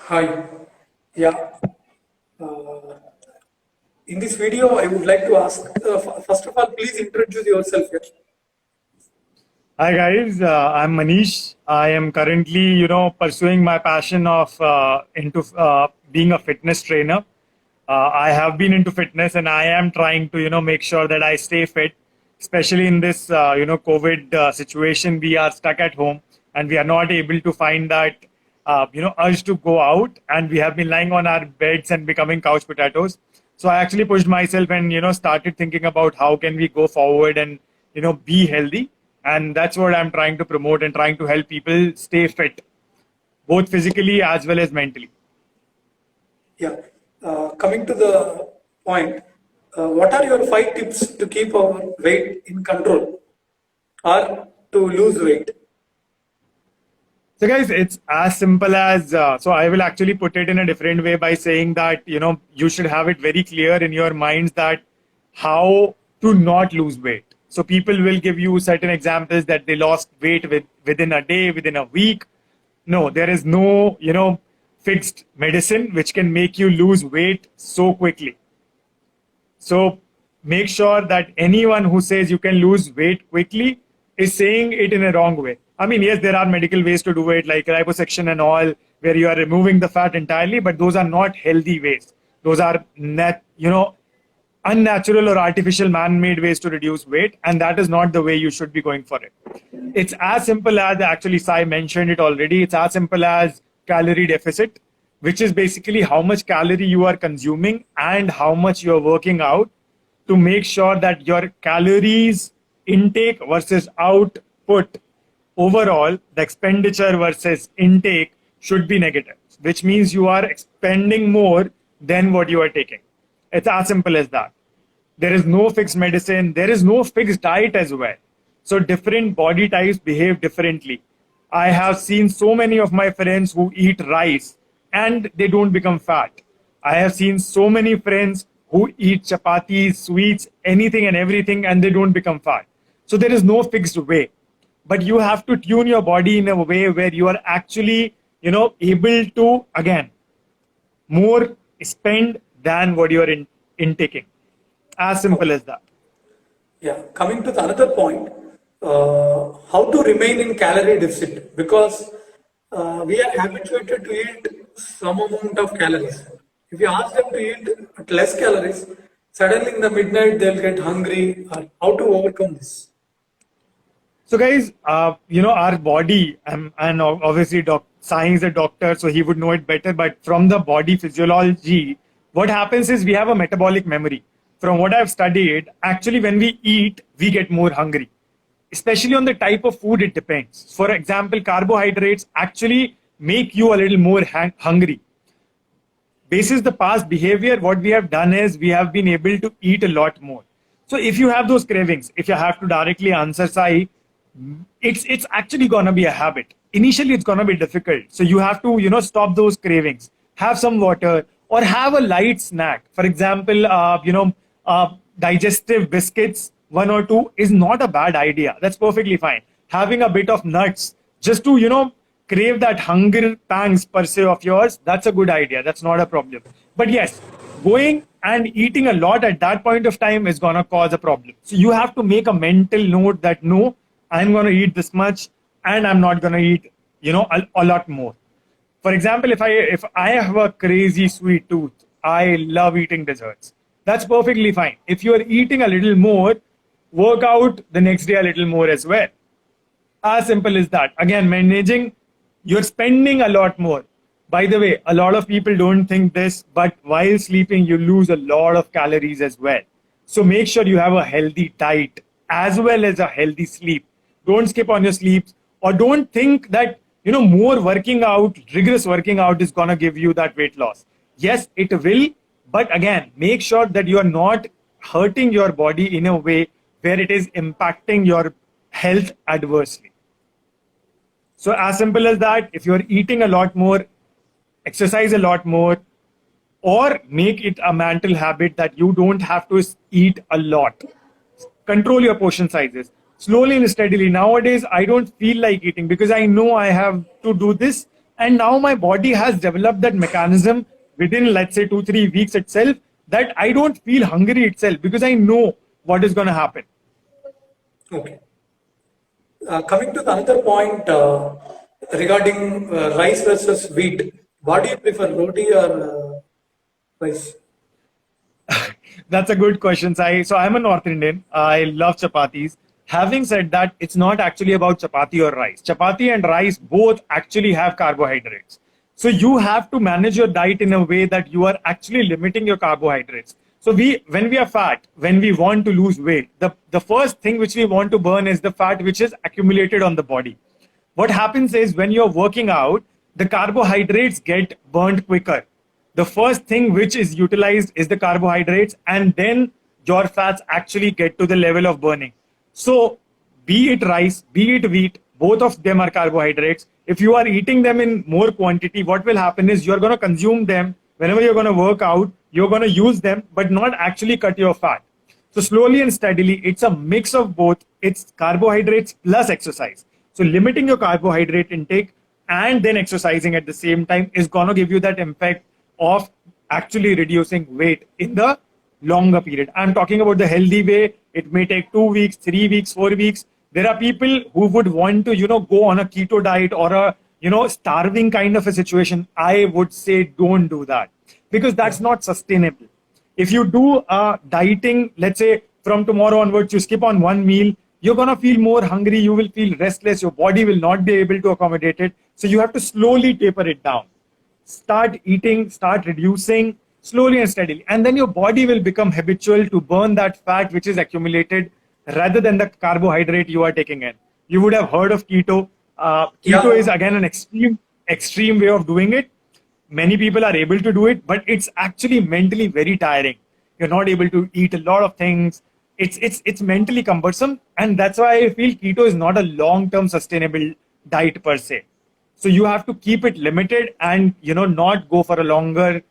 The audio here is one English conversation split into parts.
Hi. Yeah. Uh, in this video, I would like to ask, first of all, please introduce yourself here. Hi guys, I'm Manish. I am currently, pursuing my passion of into being a fitness trainer. I have been into fitness, and I am trying to, make sure that I stay fit, especially in this, COVID situation. We are stuck at home, and we are not able to find that, urge to go out, and we have been lying on our beds and becoming couch potatoes. So I actually pushed myself and, started thinking about how can we go forward and, be healthy, and that's what I'm trying to promote and trying to help people stay fit, both physically as well as mentally. Yeah. Coming to the point, what are your 5 tips to keep our weight in control or to lose weight? So guys, it's as simple as so I will actually put it in a different way by saying that you should have it very clear in your minds that how to not lose weight. So people will give you certain examples that they lost weight within a day, within a week. No, there is no fixed medicine which can make you lose weight so quickly. So make sure that anyone who says you can lose weight quickly is saying it in a wrong way. I mean, yes, there are medical ways to do it, like liposuction and all, where you are removing the fat entirely, but those are not healthy ways. Those are unnatural or artificial man-made ways to reduce weight, and that is not the way you should be going for it. It's as simple as, actually Sai mentioned it already, it's as simple as calorie deficit, which is basically how much calorie you are consuming and how much you're working out, to make sure that your calories intake versus output, overall the expenditure versus intake should be negative, which means you are expending more than what you are taking. It's as simple as that. There is no fixed medicine, there is no fixed diet as well. So different body types behave differently. I have seen so many of my friends who eat rice and they don't become fat. I have seen so many friends who eat chapatis, sweets, anything and everything, and they don't become fat. So there is no fixed way. But you have to tune your body in a way where you are actually, able to, again, more spend than what you are intaking. As simple as that. Yeah. Coming to the another point, how to remain in calorie deficit, because we are habituated to eat some amount of calories. If you ask them to eat at less calories, suddenly in the midnight they'll get hungry. How to overcome this? So, guys, our body, and obviously, science, a doctor, so he would know it better. But from the body physiology, what happens is we have a metabolic memory. From what I've studied, actually, when we eat, we get more hungry. Especially on the type of food, it depends. For example, carbohydrates actually make you a little more hungry. Basis the past behavior, what we have done is we have been able to eat a lot more. So if you have those cravings, if you have to directly answer Sai, it's actually gonna be a habit. Initially, it's gonna be difficult. So you have to stop those cravings, have some water, or have a light snack. For example, digestive biscuits, one or two, is not a bad idea. That's perfectly fine. Having a bit of nuts just to crave that hunger pangs per se of yours, that's a good idea. That's not a problem. But yes, going and eating a lot at that point of time is gonna cause a problem. So you have to make a mental note that no, I'm gonna eat this much, and I'm not gonna eat a lot more. For example, if I have a crazy sweet tooth, I love eating desserts. That's perfectly fine. If you are eating a little more, work out the next day a little more as well. As simple as that. Again, managing, you're spending a lot more. By the way, a lot of people don't think this, but while sleeping, you lose a lot of calories as well. So make sure you have a healthy diet as well as a healthy sleep. Don't skip on your sleeps, or don't think that more working out, rigorous working out is gonna give you that weight loss. Yes, it will, but again, make sure that you are not hurting your body in a way where it is impacting your health adversely. So as simple as that, if you're eating a lot more, exercise a lot more, or make it a mental habit that you don't have to eat a lot. Control your portion sizes. Slowly and steadily. Nowadays, I don't feel like eating because I know I have to do this, And now my body has developed that mechanism within, let's say, 2-3 weeks itself, that I don't feel hungry itself because I know what is going to happen. Okay. Coming to the another point regarding rice versus wheat, what do you prefer, roti or rice? That's a good question, Sai. So I'm a North Indian. I love chapatis. Having said that, it's not actually about chapati or rice. Chapati and rice both actually have carbohydrates. So you have to manage your diet in a way that you are actually limiting your carbohydrates. So when we are fat, when we want to lose weight, the first thing which we want to burn is the fat which is accumulated on the body. What happens is when you're working out, the carbohydrates get burned quicker. The first thing which is utilized is the carbohydrates, and then your fats actually get to the level of burning. So be it rice, be it wheat, both of them are carbohydrates. If you are eating them in more quantity, what will happen is you're going to consume them whenever you're going to work out, you're going to use them, but not actually cut your fat. So slowly and steadily, it's a mix of both. It's carbohydrates plus exercise. So limiting your carbohydrate intake and then exercising at the same time is going to give you that effect of actually reducing weight in the longer period. I'm talking about the healthy way. It may take 2 weeks, 3 weeks, 4 weeks. There are people who would want to, go on a keto diet or a, starving kind of a situation. I would say don't do that because that's not sustainable. If you do dieting, let's say from tomorrow onwards, you skip on one meal, you're going to feel more hungry. You will feel restless. Your body will not be able to accommodate it. So you have to slowly taper it down. Start eating, start reducing slowly and steadily. And then your body will become habitual to burn that fat which is accumulated rather than the carbohydrate you are taking in. You would have heard of keto. Keto is again an extreme way of doing it. Many people are able to do it, but it's actually mentally very tiring. You're not able to eat a lot of things. It's mentally cumbersome. And that's why I feel keto is not a long-term sustainable diet per se. So you have to keep it limited and, not go for a longer,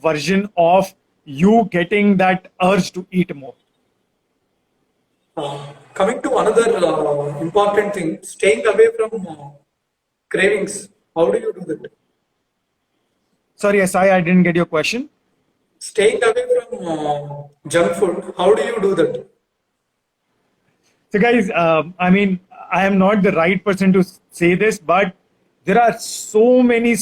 version of you getting that urge to eat more. Coming to another important thing, staying away from cravings. How do you do that? Sorry, Asai, I didn't get your question. Staying away from junk food. How do you do that? So guys, I am not the right person to say this, but there are so many,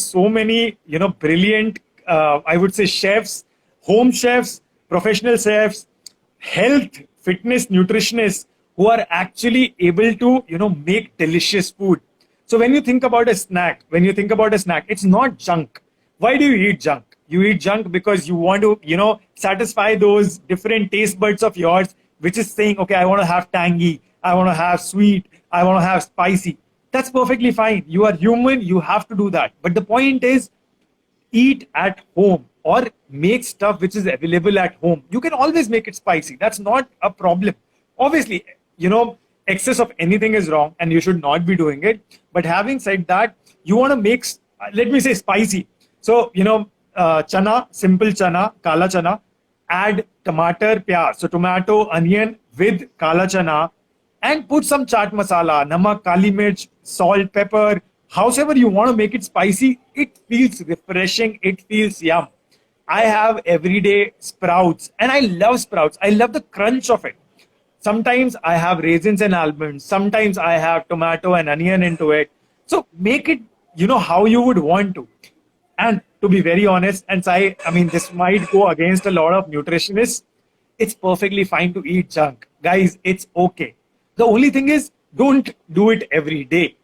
brilliant, I would say chefs, home chefs, professional chefs, health, fitness, nutritionists who are actually able to, make delicious food. So when you think about a snack, it's not junk. Why do you eat junk? You eat junk because you want to, satisfy those different taste buds of yours, which is saying, okay, I want to have tangy, I want to have sweet, I want to have spicy. That's perfectly fine. You are human, you have to do that. But the point is, eat at home or make stuff which is available at home. You can always make it spicy. That's not a problem. Obviously, excess of anything is wrong and you should not be doing it. But having said that, you want to make, let me say spicy. So, chana, simple chana, kala chana, add tomato, pyaz. So tomato, onion with kala chana, and put some chaat masala, namak, kali mirch, salt, pepper, however you want to make it spicy. It feels refreshing. It feels yum. I have everyday sprouts and I love sprouts. I love the crunch of it. Sometimes I have raisins and almonds. Sometimes I have tomato and onion into it. So make it, how you would want to. And to be very honest, and this might go against a lot of nutritionists. It's perfectly fine to eat junk. Guys, it's okay. The only thing is, don't do it every day.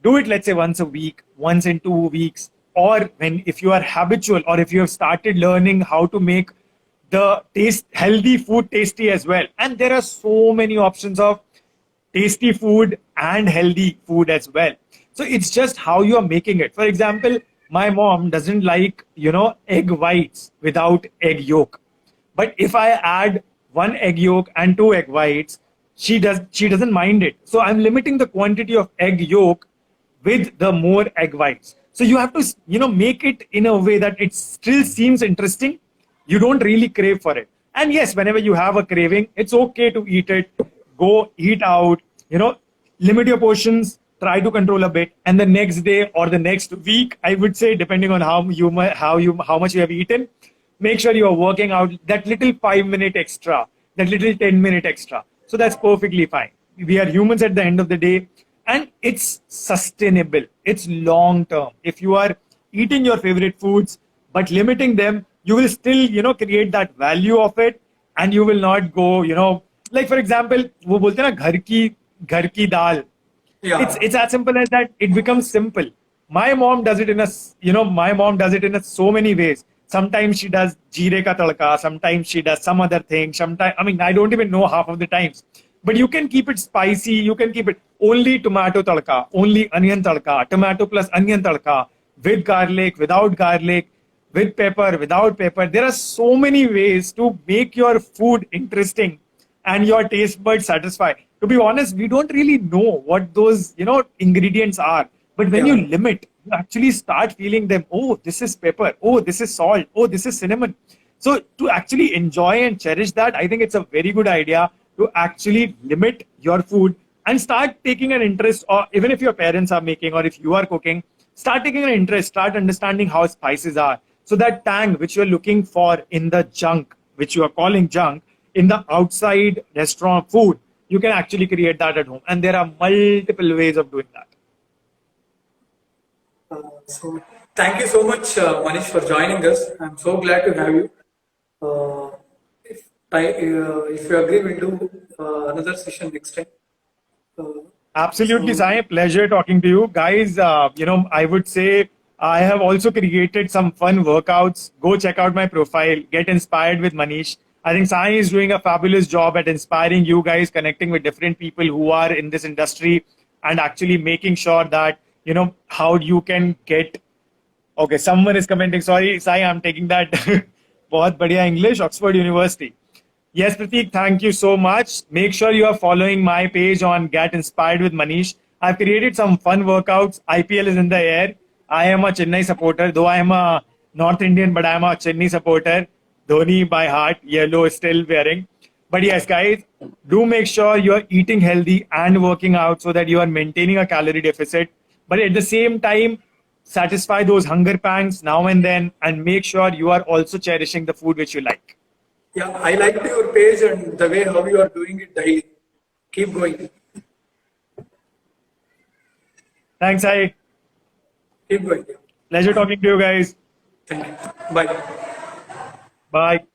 Do it, let's say, once a week, once in 2 weeks, or if you are habitual, or if you have started learning how to make the healthy food tasty as well. And there are so many options of tasty food and healthy food as well. So it's just how you are making it. For example, my mom doesn't like, egg whites without egg yolk. But if I add 1 egg yolk and 2 egg whites, she doesn't mind it. So I'm limiting the quantity of egg yolk with the more egg whites. So you have to, make it in a way that it still seems interesting. You don't really crave for it. And yes, whenever you have a craving, it's okay to eat it. Go eat out, limit your portions, try to control a bit, and the next day or the next week, I would say, depending on how much you have eaten, make sure you are working out that little 5 minute extra, that little 10 minute extra. So that's perfectly fine. We are humans at the end of the day, and it's sustainable. It's long term. If you are eating your favorite foods but limiting them, you will still, create that value of it, and you will not go, like for example, वो बोलते हैं ना घर की दाल. Yeah. It's as simple as that. It becomes simple. My mom does it in a so many ways. Sometimes she does jeere ka tadka, sometimes she does some other thing. Sometimes, I mean, I don't even know half of the times. But you can keep it spicy. You can keep it only tomato tadka, only onion tadka, tomato plus onion tadka, with garlic, without garlic, with pepper, without pepper. There are so many ways to make your food interesting and your taste buds satisfy. To be honest, we don't really know what those ingredients are. But when Yeah. you limit, you actually start feeling them. Oh, this is pepper. Oh, this is salt. Oh, this is cinnamon. So to actually enjoy and cherish that, I think it's a very good idea to actually limit your food and start taking an interest, or even if your parents are making or if you are cooking, start taking an interest, start understanding how spices are. So that tang which you're looking for in the junk, which you are calling junk, in the outside restaurant food, you can actually create that at home. And there are multiple ways of doing that. So thank you so much, Manish, for joining us. I'm so glad to have you. If you agree, we'll do another session next time. Absolutely, So, Sai. Pleasure talking to you. Guys, I would say I have also created some fun workouts. Go check out my profile. Get inspired with Manish. I think Sai is doing a fabulous job at inspiring you guys, connecting with different people who are in this industry and actually making sure that, how you can get. Okay, someone is commenting. Sorry, Sai, I'm taking that. बहुत बढ़िया English, Oxford University. Yes, Pratik, thank you so much. Make sure you are following my page on Get Inspired with Manish. I've created some fun workouts. IPL is in the air. I am a Chennai supporter, though I am a North Indian, but I am a Chennai supporter. Dhoni by heart, yellow is still wearing. But yes, guys, do make sure you are eating healthy and working out so that you are maintaining a calorie deficit. But at the same time, satisfy those hunger pangs now and then, and make sure you are also cherishing the food which you like. yeah, I liked your page and the way how you are doing it daily. Keep going. Thanks, I. Keep going. Pleasure talking to you guys. Thank you. Bye. Bye.